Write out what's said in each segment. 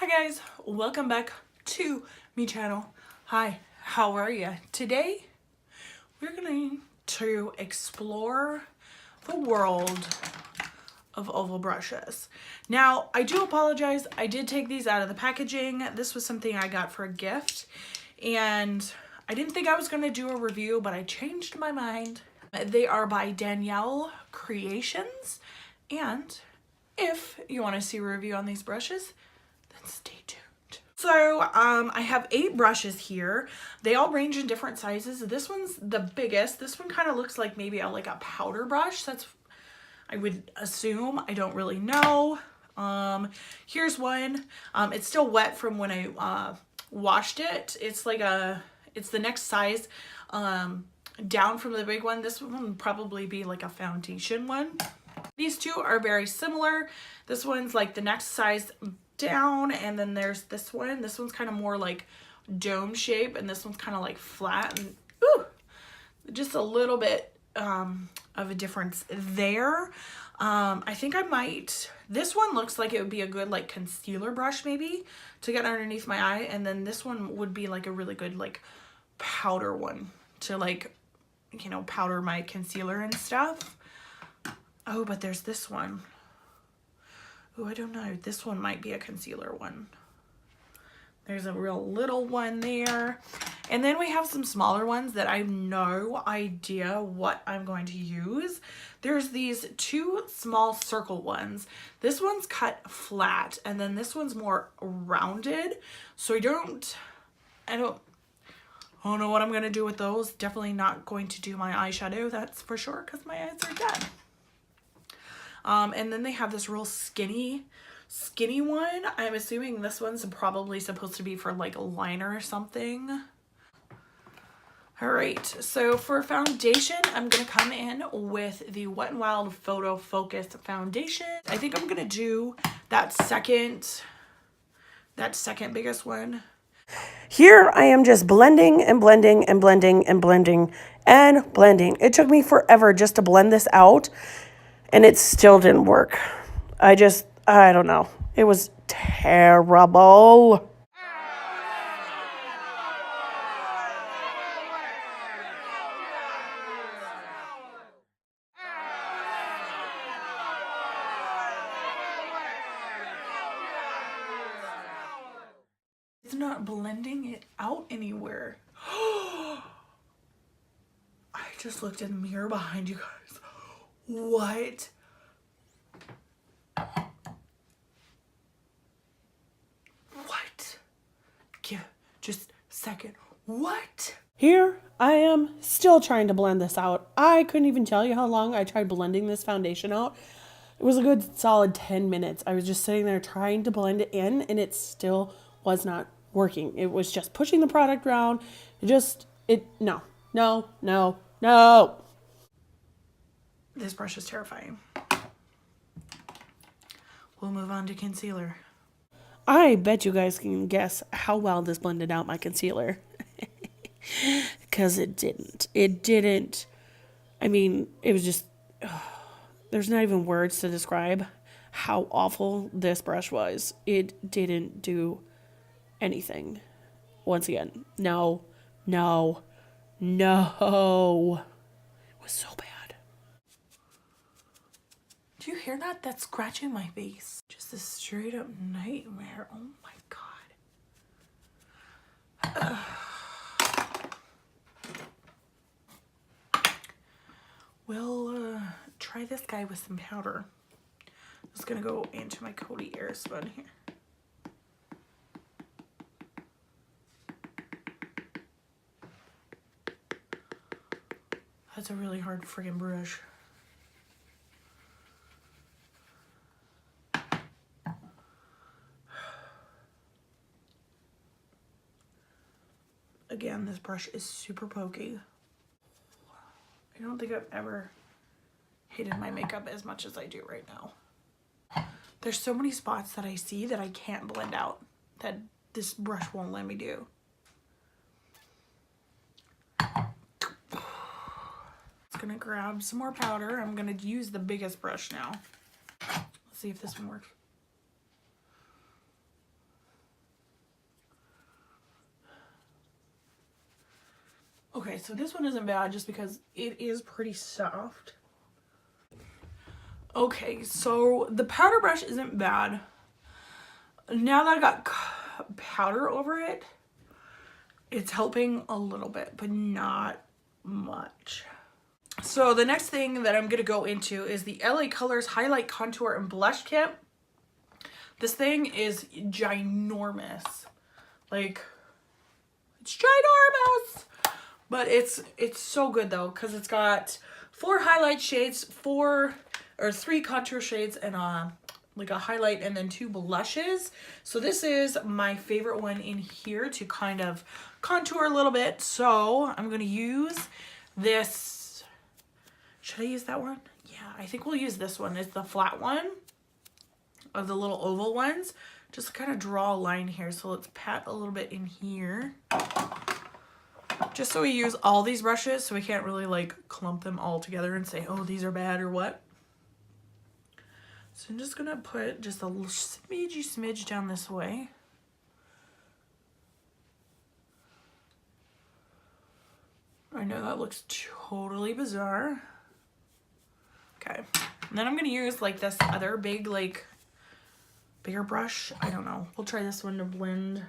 Hi guys, welcome back to me channel. Hi, how are you? Today we're going to explore the world of oval brushes. Now, I do apologize. I did take these out of the packaging. This was something I got for a gift and I didn't think I was going to do a review, but I changed my mind. They are by Danielle Creations, and if you want to see a review on these brushes, then stay tuned. So I have 8 brushes here. They all range in different sizes. This one's the biggest. This one kind of looks like maybe like a powder brush. That's, I would assume. I don't really know. Here's one. It's still wet from when I washed it. It's like it's the next size down from the big one. This one would probably be like a foundation one. These two are very similar. This one's like the next size down, and then there's this one. This one's kind of more like dome shape, and this one's kind of like flat, and ooh, just a little bit of a difference there. I think I might, this one looks like it would be a good like concealer brush maybe to get underneath my eye, and then this one would be like a really good like powder one to like, you know, powder my concealer and stuff. Oh, but there's this one. Oh, I don't know. This one might be a concealer one. There's a real little one there. And then we have some smaller ones that I have no idea what I'm going to use. There's these 2 small circle ones. This one's cut flat, and then this one's more rounded. So I don't know what I'm going to do with those. Definitely not going to do my eyeshadow, that's for sure, because my eyes are done. And then they have this real skinny one. I'm assuming this one's probably supposed to be for like a liner or something. All right, so for foundation, I'm gonna come in with the Wet n Wild Photo Focus foundation. I think I'm gonna do that second biggest one. Here I am just blending and blending and blending and blending and blending. It took me forever just to blend this out, and it still didn't work. I don't know. It was terrible. It's not blending it out anywhere. I just looked in the mirror behind you guys. What? What? Give just a second. What? Here I am still trying to blend this out. I couldn't even tell you how long I tried blending this foundation out. It was a good solid 10 minutes. I was just sitting there trying to blend it in, and it still was not working. It was just pushing the product around. No. This brush is terrifying. We'll move on to concealer. I bet you guys can guess how well this blended out my concealer. Because it didn't. It didn't. I mean, it was just... there's not even words to describe how awful this brush was. It didn't do anything. Once again, no. It was so bad. Do you hear that? That's scratching my face. Just a straight up nightmare. Oh my God. We'll try this guy with some powder. I'm just gonna go into my Coty Airspun here. That's a really hard friggin' brush. Again, this brush is super pokey. I don't think I've ever hated my makeup as much as I do right now. There's so many spots that I see that I can't blend out that this brush won't let me do. It's gonna grab some more powder. I'm gonna use the biggest brush now. Let's see if this one works. Okay, so this one isn't bad just because it is pretty soft. Okay, so the powder brush isn't bad. Now that I got powder over it, it's helping a little bit, but not much. So the next thing that I'm going to go into is the LA Colors Highlight Contour and Blush Kit. This thing is ginormous. Like, it's ginormous! But it's so good though, because it's got 4 highlight shades, 3 contour shades, and like a highlight, and then 2 blushes. So this is my favorite one in here to kind of contour a little bit. So I'm gonna use this. Should I use that one? Yeah, I think we'll use this one. It's the flat one of the little oval ones. Just kind of draw a line here. So let's pat a little bit in here. Just so we use all these brushes, so we can't really like clump them all together and say, oh, these are bad or what. So I'm just gonna put just a little smidge down this way. I know that looks totally bizarre. Okay, and then I'm gonna use like this other big, like, bigger brush. I don't know. We'll try this one to blend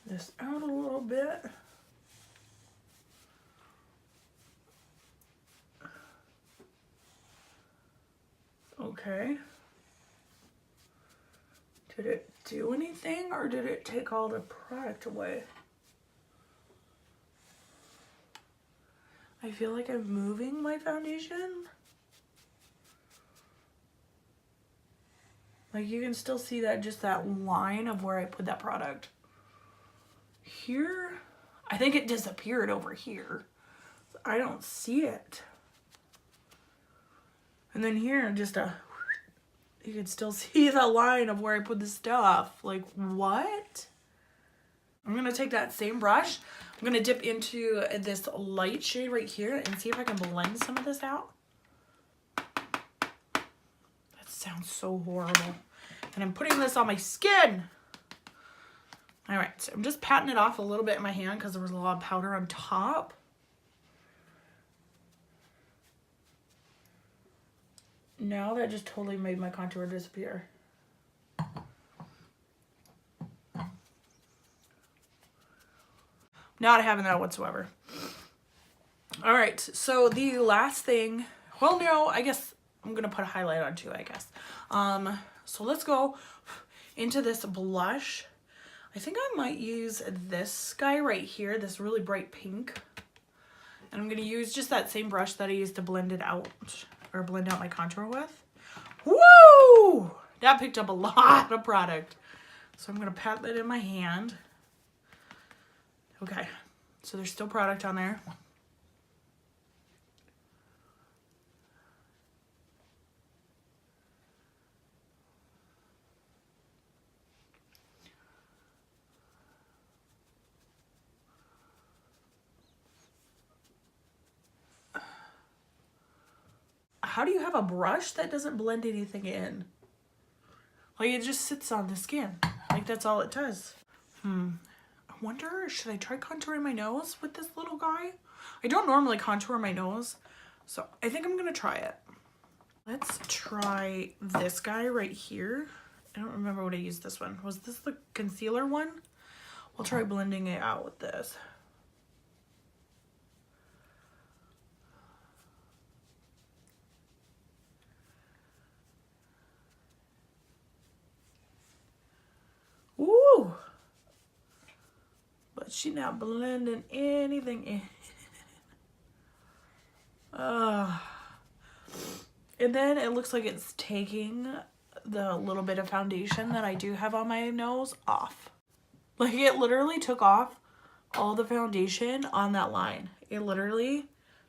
this out a little bit. Okay. Did it do anything, or did it take all the product away? I feel like I'm moving my foundation. Like, you can still see that, just that line of where I put that product. Here, I think it disappeared over here. I don't see it. And then here, just you can still see the line of where I put the stuff. Like, what? I'm gonna take that same brush. I'm gonna dip into this light shade right here and see if I can blend some of this out. That sounds so horrible. And I'm putting this on my skin. All right, so I'm just patting it off a little bit in my hand because there was a lot of powder on top. Now that just totally made my contour disappear. Not having that whatsoever. All right, so the last thing, well, no, I guess I'm gonna put a highlight on too, I guess. So let's go into this blush. I think I might use this guy right here, this really bright pink. And I'm gonna use just that same brush that I used to blend it out, or blend out my contour with. Woo! That picked up a lot of product. So I'm gonna pat that in my hand. Okay, so there's still product on there. How do you have a brush that doesn't blend anything in? Like, it just sits on the skin. Like, that's all it does. I wonder, should I try contouring my nose with this little guy? I don't normally contour my nose, so I think I'm gonna try it. Let's try this guy right here. I don't remember what I used this one. Was this the concealer one? We'll try blending it out with this. Ooh! But she's not blending anything in. And then it looks like it's taking the little bit of foundation that I do have on my nose off. Like, it literally took off all the foundation on that line. It literally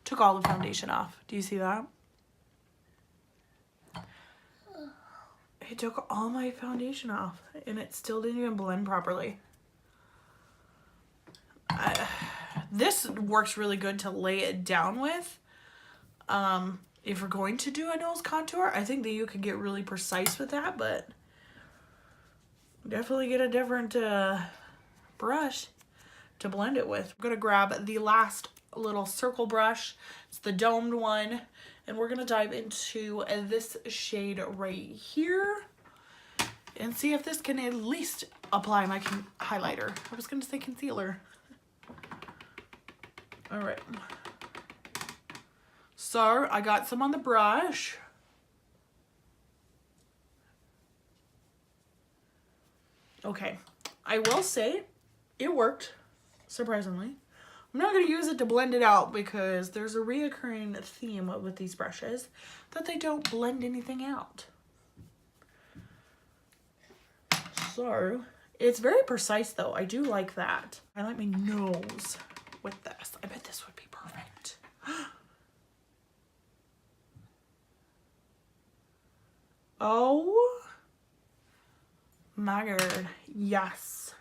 took all the foundation off. Do you see that? It took all my foundation off, and it still didn't even blend properly. This works really good to lay it down with. If we're going to do a nose contour, I think that you could get really precise with that, but definitely get a different brush to blend it with. I'm gonna grab the last little circle brush. It's the domed one. And we're gonna dive into this shade right here and see if this can at least apply my highlighter. I was gonna say concealer. All right. So I got some on the brush. Okay, I will say it worked, surprisingly. I'm not going to use it to blend it out because there's a reoccurring theme with these brushes that they don't blend anything out. So, it's very precise though. I do like that. I like my nose with this. I bet this would be perfect. Oh my god, yes.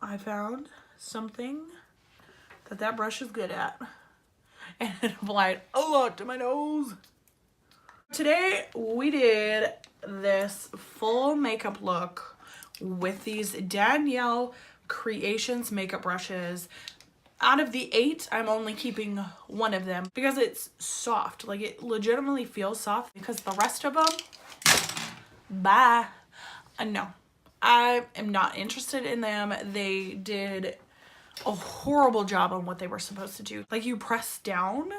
I found something that brush is good at. And it applied a lot to my nose. Today we did this full makeup look with these Danielle Creations makeup brushes. Out of the 8, I'm only keeping one of them because it's soft. Like, it legitimately feels soft, because the rest of them, bye. No, I am not interested in them. They did a horrible job on what they were supposed to do. Like, you press down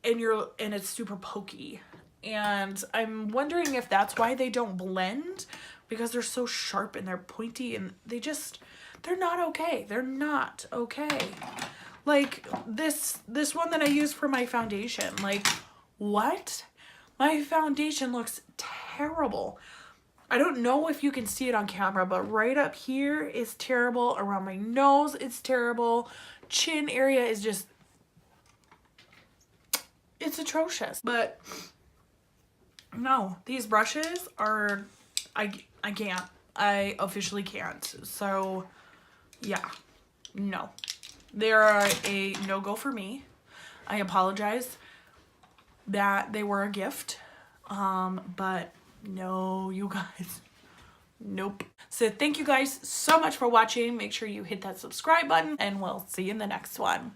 and it's super pokey. And I'm wondering if that's why they don't blend, because they're so sharp and they're pointy and they're not okay. They're not okay. Like this one that I use for my foundation. Like, what? My foundation looks terrible. I don't know if you can see it on camera, but right up here is terrible. Around my nose, it's terrible. Chin area is just, it's atrocious. But no, these brushes are, I can't. I officially can't. So yeah, no. They're a no-go for me. I apologize that they were a gift. But no, you guys, nope. So thank you guys so much for watching. Make sure you hit that subscribe button and we'll see you in the next one.